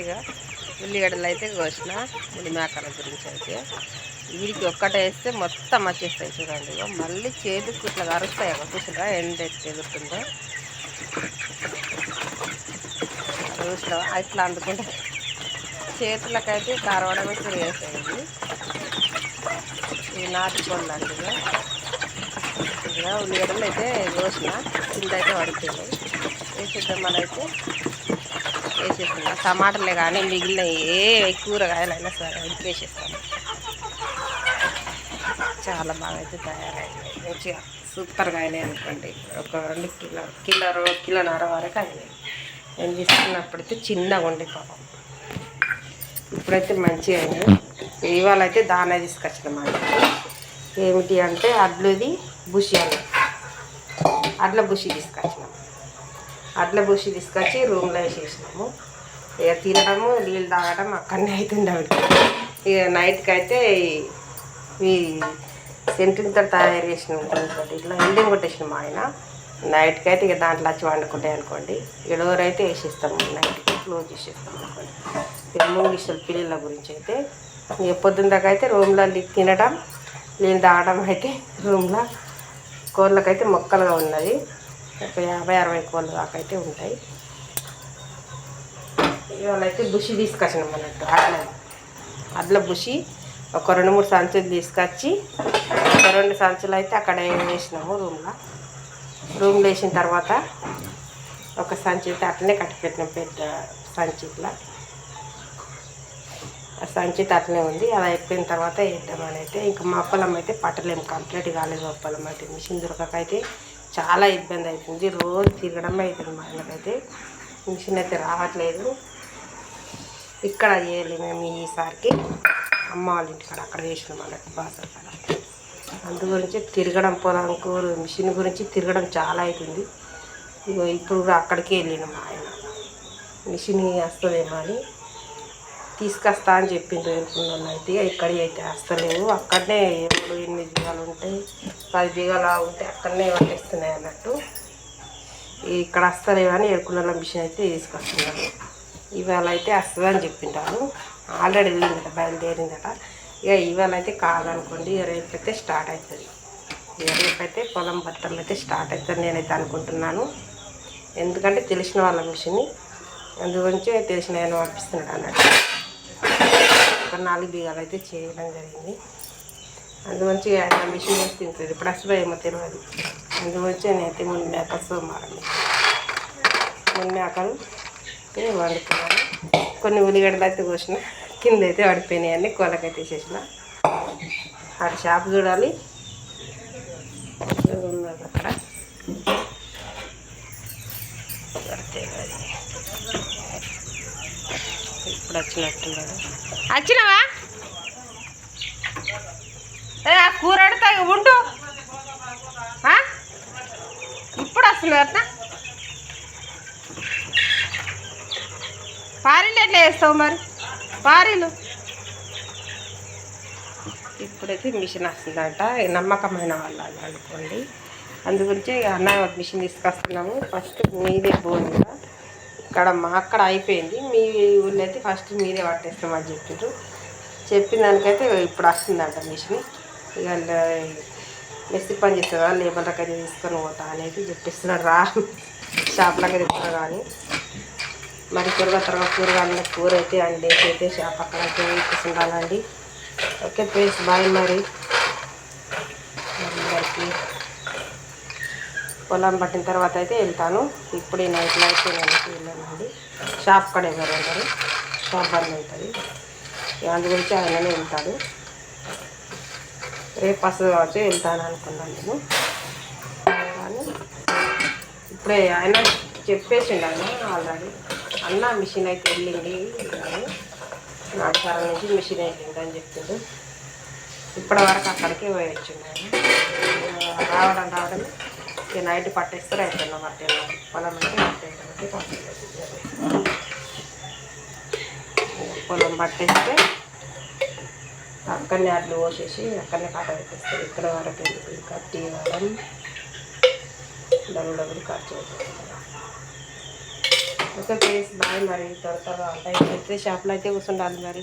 ఇక ఉల్లిగడ్డలు అయితే కోసిన ఉల్లి మేకల గురించి అయితే వీడికి ఒక్కటే వేస్తే మొత్తం వచ్చేస్తాయి చూడండి. ఇక మళ్ళీ చేతికి ఇట్లా కరుస్తాయి ఒక చూసినా ఎండ ఎగురుతుందో చూసినా ఇట్లా అందుకుంటే చేతులకైతే కారవడమే సరి వేస్తాయి. ఇవి నాటుకోళ్ళు అండి. ఇక ఉల్లిగడ్డలు అయితే కోసిన కింద అయితే పడుతుంది వేసేద్దాం. మళ్ళీ అయితే వేసేస్తున్నా టమాటాలే కానీ మిగిలిన ఏ కూరగాయలైనా సరే వేసేస్తాను. చాలా బాగా అయితే తయారైంది, మంచిగా సూపర్గా అయినాయి అనుకోండి. ఒక 2 కిలోన్నర వరకు అయినాయి. నేను తీసుకున్నప్పుడైతే చిన్నగా ఉండే పాపం, ఇప్పుడైతే మంచిగా అయినాయి. ఇవాళ అయితే దానే తీసుకొచ్చిన మాట ఏమిటి అంటే అడ్లది బుషి అన్న అడ్ల బుషి తీసుకొచ్చినాము. అడ్ల బుషి తీసుకొచ్చి రూమ్లో వేసేసినాము. ఇక తినడము నీళ్ళు తాగడం అక్కడనే అవుతుండే. ఇక నైట్కి అయితే ఈ సెంట్రింగ్తో తయారు చేసిన ఉంటుంది ఇట్లా ఎండింగ్ కొట్టేసిన మా ఆయన. నైట్కి అయితే ఇక దాంట్లో వచ్చి వండుకుంటాయి అనుకోండి. ఎవరైతే వేసేస్తాము నైట్కి క్లోజ్ చేసేస్తాము అనుకోండి. ఇక ముంగిష్టలు పిల్లల గురించి అయితే ఇక పొద్దున్న దాకా అయితే రూమ్లో తినడం నీళ్ళు తాగడం అయితే రూమ్లో కోళ్ళకైతే మొక్కలుగా ఉన్నది. ఒక 50-60 కోళ్ళ దాకా అయితే ఉంటాయి. ఇవాళ అయితే బుషి తీసుకొచ్చినాం అన్నట్టు అడ్ల బుషి ఒక 2-3 సంచులు తీసుకొచ్చి ఒక 2 సంచులు అయితే అక్కడ వేసినాము రూమ్లో వేసిన తర్వాత ఒక సంచి అయితే అట్లనే కట్టిపెట్టినాం. పెద్ద సంచి ఇట్లా ఆ సంచి అట్లనే ఉంది. అది అయిపోయిన తర్వాత వేద్దామని అయితే ఇంకా మా పొలం అయితే పట్టలేము, కంప్లీట్ కాలేదు. మా పొలం అయితే మిషన్ దొరకకైతే చాలా ఇబ్బంది అవుతుంది. రోజు తిరగడమే అవుతుంది. మా ఆయనకైతే మిషన్ అయితే రావట్లేదు. ఇక్కడ చేయలేదు మేము ఈసారికి, అమ్మ వాళ్ళ ఇంటికాడ అక్కడ వేసినాం అన్నట్టు బాసర కాడ. అందు గురించి తిరగడం పొలంకు మిషన్ గురించి తిరగడం చాలా అవుతుంది. ఇప్పుడు కూడా అక్కడికే వెళ్ళినాం. మా ఆయన మిషన్ వస్తుందేమో అని తీసుకొస్తా అని చెప్పిండ్రు. అనుకున్నాను అయితే ఇక్కడికి అయితే వస్తలేవు. అక్కడనే 8 బిగాలు ఉంటాయి, 10 బిగాలు ఉంటే అక్కడనే పట్టేస్తున్నాయి అన్నట్టు. ఇక్కడ వస్తలేవు అని ఏడుకున్న మిషన్ అయితే తీసుకొస్తున్నాను. ఇవాళ అయితే వస్తుందని చెప్పింటాను. ఆల్రెడీ వెళ్ళిందట, బయలుదేరిందట. ఇక ఇవాళ అయితే కాదనుకోండి, రేపైతే స్టార్ట్ అవుతుంది. ఇక రేపైతే పొలం బట్టలు అయితే స్టార్ట్ అవుతుంది నేనైతే అనుకుంటున్నాను. ఎందుకంటే తెలిసిన వాళ్ళ మిషన్, అందుగురించి తెలిసిన ఆయన పంపిస్తున్నాడు అన్నట్టు. ఒక 4 బిగాలు అయితే చేయడం జరిగింది. అందుగురించి ఆయన మిషన్ వేసి తింటుంది. ఇప్పుడు అసలు ఏమో తెలియదు. అందుగురించి నేనైతే మున్నేకలు సోమవారం మున్నేకలు వండుకున్నాను. కొన్ని ఉల్లిగడ్డలు అయితే కోసిన, కింద అయితే పడిపోయినాయి అన్నీ కోళ్ళకైతే వేసేసిన. అక్కడ షాప్ చూడాలి ఉన్నది అక్కడ పడితే ఇప్పుడు వచ్చినట్టున్నాడు. వచ్చినావా కూర అడుతా ఉండు, ఇప్పుడు వస్తున్నావు అట్లా. పారీలు ఎట్లా వేస్తావు మరి? పారీలు ఇప్పుడైతే మిషన్ వస్తుందంట. నమ్మకమైన వాళ్ళు అనుకోండి. అందుగురించి అన్న మిషన్ తీసుకొస్తున్నాము. ఫస్ట్ మీదే పోయింది ఇక్కడ, అక్కడ అయిపోయింది. మీ ఊళ్ళో అయితే ఫస్ట్ మీదే పట్టేస్తామని చెప్పిండ్రు. చెప్పిన దానికైతే ఇప్పుడు వస్తుందంట మిషన్. ఇక మెస్సి పని చేస్తుందా లేబర్లకు అయితే తీసుకొని పోతా అనేది చెప్పిస్తున్నాడు. షాప్లకి తెస్తున్నా కానీ మరి కూరగాయల కూర అయితే అండి అయితే షాప్ అక్కడ ఉండాలండి. Okay please bye. మరి అందరికీ పొలం పట్టిన తర్వాత అయితే వెళ్తాను. ఇప్పుడు ఈ నైట్లో అయితే నేను వెళ్ళానండి. షాప్ కూడా ఎవరు ఉంటారు, షాప్ బంద్ ఉంటుంది. అందు గురించి ఆయననే వెళ్తాడు. రేపు వస్తుంది కావచ్చు వెళ్తాను అనుకున్నాను నేను. కానీ ఇప్పుడే ఆయన చెప్పేసిండు ఆయన ఆల్రెడీ. అన్న మిషన్ అయితే వెళ్ళింది, 4 సార్ల నుంచి మిషన్ వెళ్ళింది అని చెప్పిండు. ఇప్పటి వరకు అక్కడికే పోయి వచ్చిండు ఆయన. రావడం ఇక నైట్ పట్టేస్తారు అయిపోయినా పట్టేనా పొలం అయితే పట్టేయడం. పొలం పట్టేస్తే అక్కడనే అడ్లు పోసేసి అక్కడనే కాట పెట్టేస్తారు. ఇక్కడ వరకు కట్టి ఇవ్వడం డబ్బులు ఖర్చు అవుతుంది. Okay friends bye. మరి త్వరగా ఉంటాయి అయితే షాప్లో అయితే కూర్చుండాలి మరి.